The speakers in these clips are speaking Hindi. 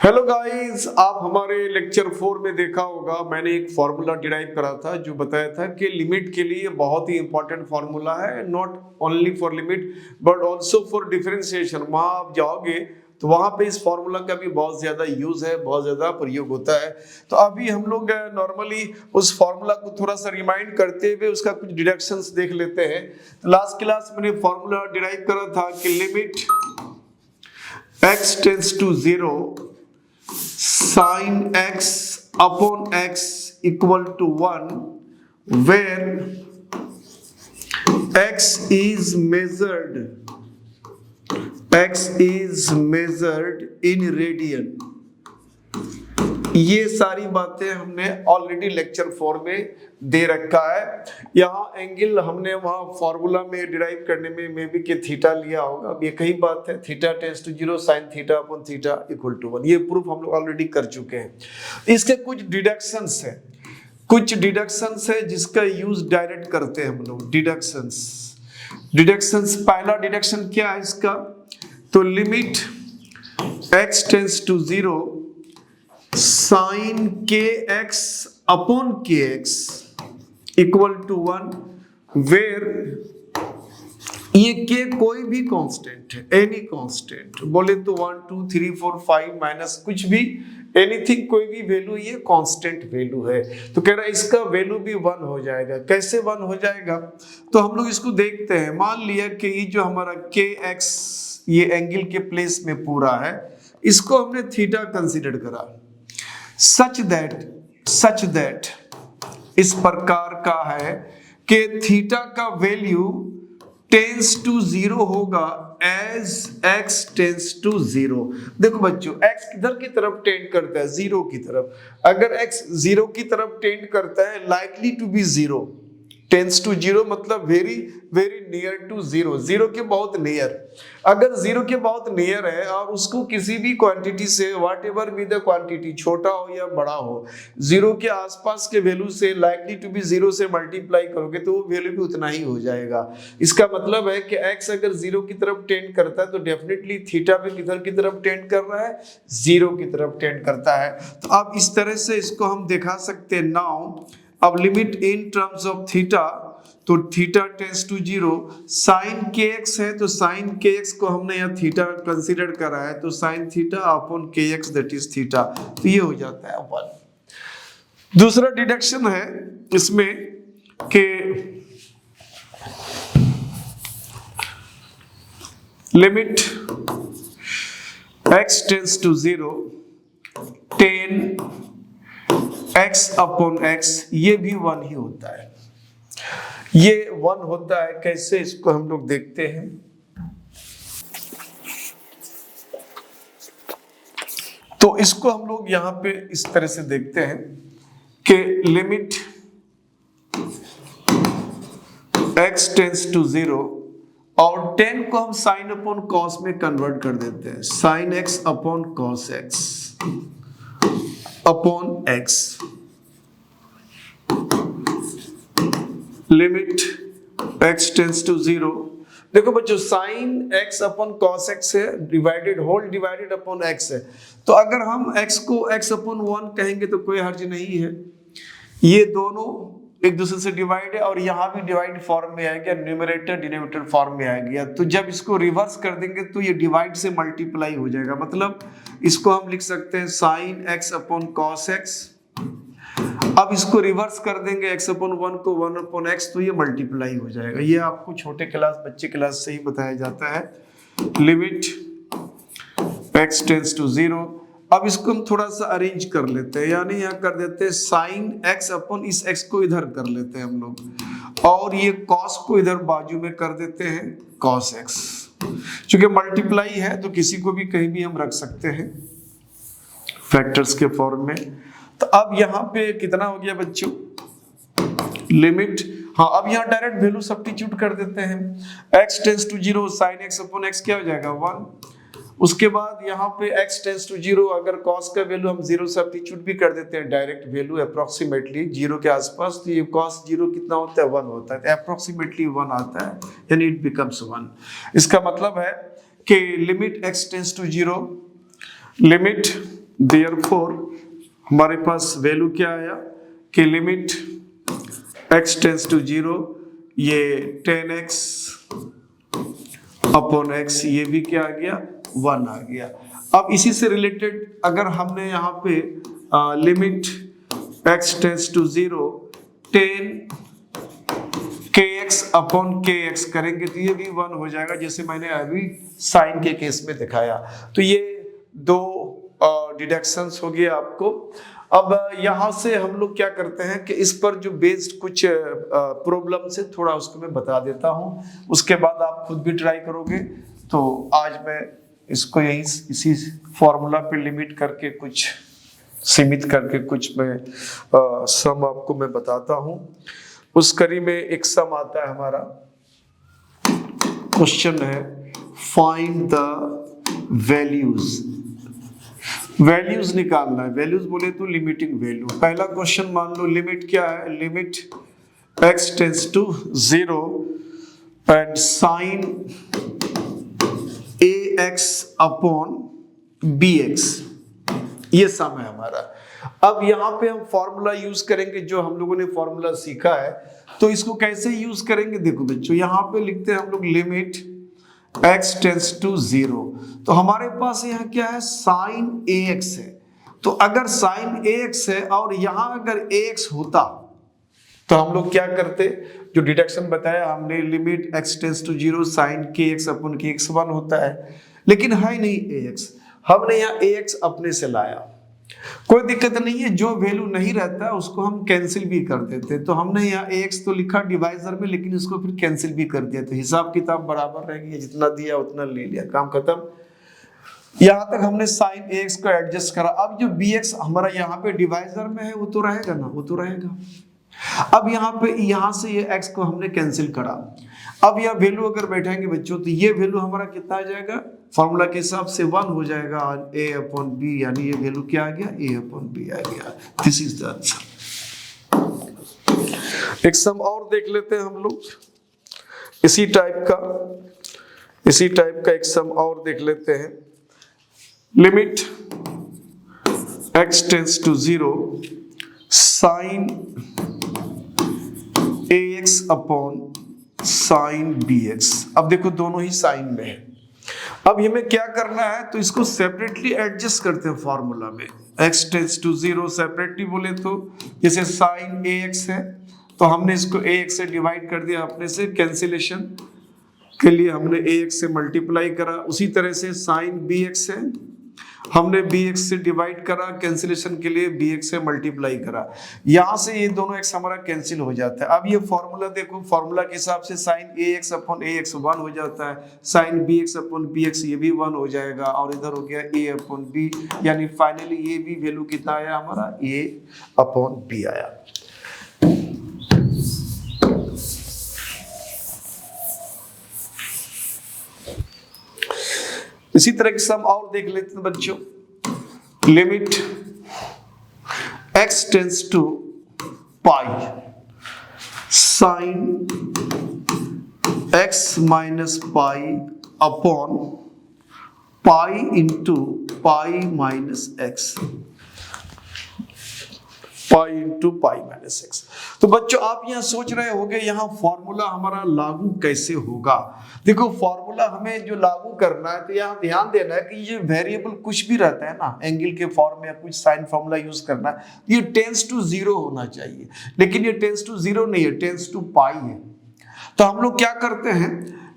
हेलो गाइस, आप हमारे लेक्चर 4 में देखा होगा मैंने एक फॉर्मूला डिराइव करा था जो बताया था कि लिमिट के लिए बहुत ही इंपॉर्टेंट फॉर्मूला है, not only for limit but also for differentiation. वहां आप जाओगे तो वहां पे इस फॉर्मूला का भी बहुत ज्यादा यूज है, बहुत ज्यादा प्रयोग होता है। तो अभी हम लोग नॉर्मली उस फॉर्मूला को थोड़ा सा रिमाइंड करते हुए उसका कुछ डिडक्शंस देख लेते हैं। तो लास्ट क्लास मैंने फॉर्मूला डिराइव करा था कि limit x tends to 0 sin x upon x equal to 1 where x is measured in radian। ये सारी बातें हमने ऑलरेडी लेक्चर 4 में दे रखा है। यहाँ एंगल हमने वहाँ फॉर्मूला में डिराइव करने में मे बी के थीटा लिया होगा। अब ये कई बात है, theta tends to 0 sin theta upon theta equal to 1। ये प्रूफ हम लोग ऑलरेडी कर चुके हैं। इसके कुछ डिडक्शंस है जिसका यूज डायरेक्ट करते हैं हम लोग। डिडक्शंस पहला डिडक्शन क्या है इसका, तो limit x tends to 0 sin kx upon kx equal to 1 where ये k कोई भी कांस्टेंट है, एनी कांस्टेंट बोले तो 1 2 3 4 5 माइनस कुछ भी, एनीथिंग, कोई भी वैल्यू, ये कांस्टेंट वैल्यू है। तो कह रहा है इसका वैल्यू भी 1 हो जाएगा। कैसे 1 हो जाएगा, तो हम लोग इसको देखते हैं। मान लिया कि ये जो हमारा kx ये एंगल के प्लेस में पूरा है, इसको हमने थीटा कंसीडर करा सच दैट इस प्रकार का है कि थीटा का वैल्यू टेंस टू 0 होगा एज x टेंस टू 0। देखो बच्चों, x किधर की तरफ टेंड करता है, 0 की तरफ। अगर x 0 की तरफ टेंड करता है, likely to be 0, tends to 0 मतलब वेरी वेरी नियर टू 0, 0 के बहुत नियर। अगर 0 के बहुत नियर है और उसको किसी भी क्वांटिटी से, what ever be the quantity, छोटा हो या बड़ा हो, 0 के आसपास के वैल्यू से लाइकली टू बी 0 से मल्टीप्लाई करोगे तो वो वैल्यू भी उतना ही हो जाएगा। इसका मतलब है कि x अगर 0 की तरफ टेंड करता है तो डेफिनेटली थीटा भी किधर की तरफ टेंड कर रहा है, 0 की तरफ टेंड करता है। तो अब इस तरह से इसको हम दिखा सकते हैं। नाउ अब limit in terms of theta, तो theta tends to 0 sin kx है, तो sin kx को हमने यहाँ थीटा कंसीडर करा है, तो sin theta upon kx that is theta, तो ये हो जाता है 1। दूसरा डिडक्शन है इसमें कि limit x tends to 0 tan x upon x, ये भी 1 ही होता है। ये 1 होता है। कैसे, इसको हम लोग देखते हैं। तो इसको हम लोग यहां पे इस तरह से देखते हैं कि लिमिट x टेंड्स टू 0 और 10 को हम साइन अपॉन कॉस में कन्वर्ट कर देते हैं, sine x upon cos x upon x। Limit x tends to 0, देखो बच्चों sine x upon cos x है, divided whole divided upon x है। तो अगर हम x को x अपॉन 1 कहेंगे तो कोई हर्ज नहीं है। ये दोनों एक दूसरे से डिवाइड है और यहाँ भी डिवाइड फॉर्म में आएगा, न्यूमरेटर डिनोमिनेटर फॉर्म में आएगा। तो जब इसको रिवर्स कर देंगे तो ये डिवाइड से मल्टीप्लाई हो जाएगा। मतलब इसको हम लिख सकते हैं sine x upon cos x। अब इसको रिवर्स कर देंगे x अपॉन 1 को 1 अपॉन x, तो ये मल्टीप्लाई हो जाएगा। ये आपको छोटे क्लास बच्चे क्लास से ही बताया जाता है। Limit x tends to 0। अब इसको हम थोड़ा सा अरेंज कर लेते हैं, यानी यहाँ कर देते हैं साइन x अपॉन इस x को इधर कर लेते हैं हम लोग, और ये cos को इधर बाजू में कर देते हैं cos x। चूंकि मल्टीप्लाई है तो किसी को भी कहीं भी हम रख सकते हैं फैक्टर्स के फॉर्म में। तो अब यहाँ पे कितना हो गया बच्चों, लिमिट, हाँ अब यहाँ डायरेक्ट वैल्यू सब्स्टिट्यूट कर देते हैं। x tends to 0 sin x upon x क्या हो जाएगा 1। उसके बाद यहाँ पे x टेंड्स टू 0, अगर cos का वैल्यू हम 0 सब्स्टिट्यूट भी कर देते हैं, डायरेक्ट वैल्यू अप्रोक्सीमेटली 0 के आसपास, तो ये cos 0 कितना होता है 1 होता है, तो अप्रोक्सीमेटली 1 आता है, यानी इट बिकम्स 1। इसका मतलब है कि limit x tends to 0, limit therefore हमारे पास वैल्यू क्या आया कि लिमिट x टेंस टू 0, ये 10x अपॉन x, ये भी क्या आ गया 1 आ गया। अब इसी से रिलेटेड अगर हमने यहाँ पे limit x tends to 0 10 kx upon kx करेंगे तो ये भी 1 हो जाएगा, जैसे मैंने अभी साइन के केस में दिखाया। तो ये दो डिडक्शंस हो गए आपको। अब यहाँ से हम लोग क्या करते हैं कि इस पर जो बेस्ड कुछ प्रॉब्लम से थोड़ा उसको मैं बता देता हूँ, उसके बाद आप खुद भी ट्राई करोगे। तो आज मैं इसको यही इसी फॉर्मूला पे लिमिट करके कुछ सीमित करके कुछ मैं सम आपको मैं बताता हूँ। उस कड़ी में एक सम आता है हमारा, क्वेश्चन है फाइंड द वैल्यूज निकालना है। वैल्यूज बोले तो लिमिटिंग वैल्यू। पहला क्वेश्चन मान लो लिमिट क्या है, limit x tends to 0 and sine ax upon bx, ये सम है हमारा। अब यहाँ पे हम फॉर्मूला यूज करेंगे जो हम लोगों ने फॉर्मूला सीखा है। तो इसको कैसे यूज करेंगे, देखो बच्चों यहाँ पे लिखते हैं हम लोग लिमिट x टेंस टू 0। तो हमारे पास यहाँ क्या है, साइन ax है। तो अगर साइन ax है और यहाँ अगर ax होता तो हम लोग क्या करते, जो डिडक्शन बताया हमने, limit x tends to 0 sine kx upon kx 1 होता है, लेकिन है नहीं ax। हमने यहाँ ax अपने से लाया, कोई दिक्कत नहीं है, जो वैल्यू नहीं रहता उसको हम कैंसिल भी कर देते। तो हमने यहाँ ax तो लिखा डिवाइजर में, लेकिन इसको फिर कैंसिल भी कर दिया, तो हिसाब किताब बराबर रहेगी, जितना दिया उतना ले लिया, काम खत्म। यहाँ तक हमने साइन ax को एडजस्ट करा। अब जो bx हमारा यहाँ पे डिवाइजर में है वो तो रहेगा ना, वो तो रहेगा। अब यहाँ से ये x को हमने कैंसिल करा। अब यह वैल्यू अगर बैठाएंगे बच्चों तो ये वैल्यू हमारा कितना आ जाएगा, फॉर्मूला के हिसाब से 1 हो जाएगा, और a अपॉन b, यानी ये वैल्यू क्या आ गया, a अपॉन b आ गया। This is the answer. एक सम और देख लेते हैं हम लोग, इसी टाइप का एक सम और देख लेते हैं। Limit x tends to 0 sine ax upon sine bx। अब देखो दोनों ही साइन में है। अब हमें क्या करना है, तो इसको सेपरेटली एडजस्ट करते हैं फॉर्मूला में। x टेंस टू 0 सेपरेटली बोले तो जैसे साइन ax है तो हमने इसको ax से डिवाइड कर दिया अपने से, कैंसिलेशन के लिए हमने ax से मल्टीप्लाई करा। उसी तरह से साइन bx है, हमने bx से डिवाइड करा, कैंसिलेशन के लिए bx से मल्टीप्लाई करा। यहां से ये दोनों x हमारा कैंसिल हो जाता है। अब ये फॉर्मूला देखो, फॉर्मूला के हिसाब से साइन ax अपॉन ax 1 हो जाता है, साइन bx अपॉन bx ये भी 1 हो जाएगा, और इधर हो गया a अपॉन b, यानी फाइनली ये भी वैल्यू कितना आया हमारा, a अपॉन b आया। इसी तरह के सम और देख लेते हैं बच्चों। Limit x tends to pi sine x minus pi upon pi into pi minus x, pi into pi minus x. तो बच्चों आप यहाँ सोच रहे होंगे यहाँ फॉर्मूला हमारा लागू कैसे होगा। देखो फॉर्मूला हमें जो लागू करना है तो यहाँ ध्यान देना है कि ये वेरिएबल कुछ भी रहता है ना, एंगल के फॉर्म में या कुछ साइन फॉर्मूला यूज करना है, ये टेंस टू 0 होना चाहिए, लेकिन ये टेंस टू 0 नहीं है, टेंस टू पाई है। तो हम लोग क्या करते हैं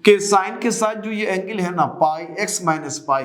कि साइन के साथ जो ये एंगल है ना पाई, x माइनस पाई,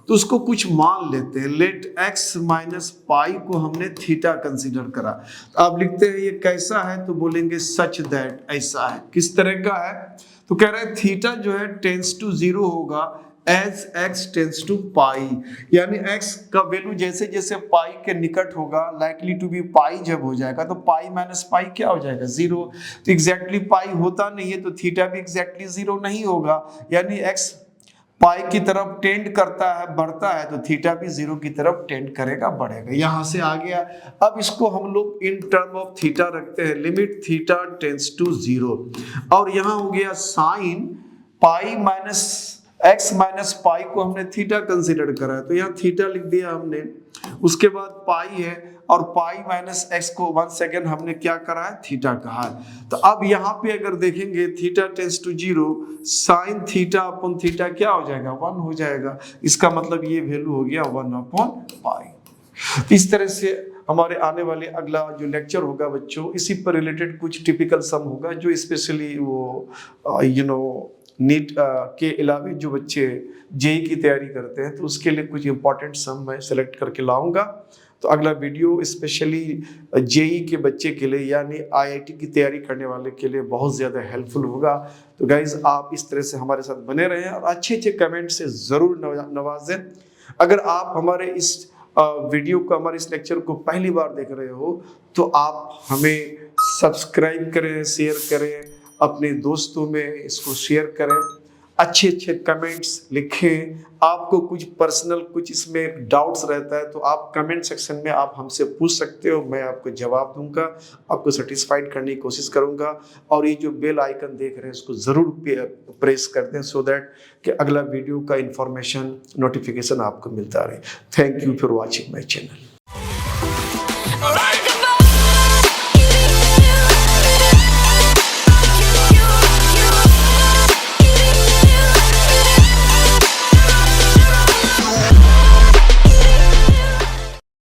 तो उसको कुछ मान लेते हैं। लेट x माइनस पाई को हमने थीटा कंसीडर करा। अब लिखते हैं ये कैसा है, तो बोलेंगे सच दैट, ऐसा है। किस तरह का है, तो कह रहे हैं थीटा जो है टेंस टू 0 होगा एज x टेंस टू पाई, यानी x का वैल्यू जैसे जैसे पाई के निकट होगा, लाइकली टू बी पाई जब हो जाएगा तो पाई माइनस पाई क्या हो जाएगा, 0। तो एग्जैक्टली पाई होता नहीं है तो थीटा भी एग्जैक्टली 0 नहीं होगा, यानी x पाई की तरफ टेंड करता है, बढ़ता है, तो थीटा भी 0 की तरफ टेंड करेगा, बढ़ेगा। यहां से आ गया। अब इसको हम लोग इन टर्म ऑफ थीटा रखते हैं, लिमिट थीटा टेंस टू 0, और यहां हो गया sine pi minus x minus पाई को हमने थीटा कंसीडर करा है, तो यहाँ थीटा लिख दिया हमने, उसके बाद पाई है, और पाई माइनस एक्स को 1 सेकेंड हमने क्या करा है, थीटा कहा है। तो अब यहाँ पे अगर देखेंगे theta tends to 0, sine theta upon theta क्या हो जाएगा, 1 हो जाएगा। इसका मतलब ये वैल्यू हो गया 1 अपॉन पाई। इस तरह से हमारे आने वाले अगला जो लेक्चर होगा बच्चों, इसी पर रिलेटेड कुछ टिपिकल सम होगा, जो स्पेशली वो नीट के अलावा जो बच्चे जेई की तैयारी करते हैं तो उसके लिए कुछ इंपॉर्टेंट सम मैं सेलेक्ट करके लाऊंगा। तो अगला वीडियो स्पेशली जेई के बच्चे के लिए यानी आईआईटी की तैयारी करने वाले के लिए बहुत ज़्यादा हेल्पफुल होगा। तो गाइज आप इस तरह से हमारे साथ बने रहें और अच्छे अच्छे कमेंट से ज़रूर नवाजें। अगर आप हमारे इस वीडियो को, हमारे इस लेक्चर को पहली बार देख रहे हो तो आप हमें सब्सक्राइब करें, शेयर करें, अपने दोस्तों में इसको शेयर करें, अच्छे अच्छे कमेंट्स लिखें। आपको कुछ पर्सनल कुछ इसमें डाउट्स रहता है तो आप कमेंट सेक्शन में आप हमसे पूछ सकते हो, मैं आपको जवाब दूंगा, आपको सेटिस्फाइड करने की कोशिश करूंगा। और ये जो बेल आइकन देख रहे हैं इसको ज़रूर प्रेस कर दें सो दैट कि अगला वीडियो का इंफॉर्मेशन नोटिफिकेशन आपको मिलता रहे। Thank you for watching my channel.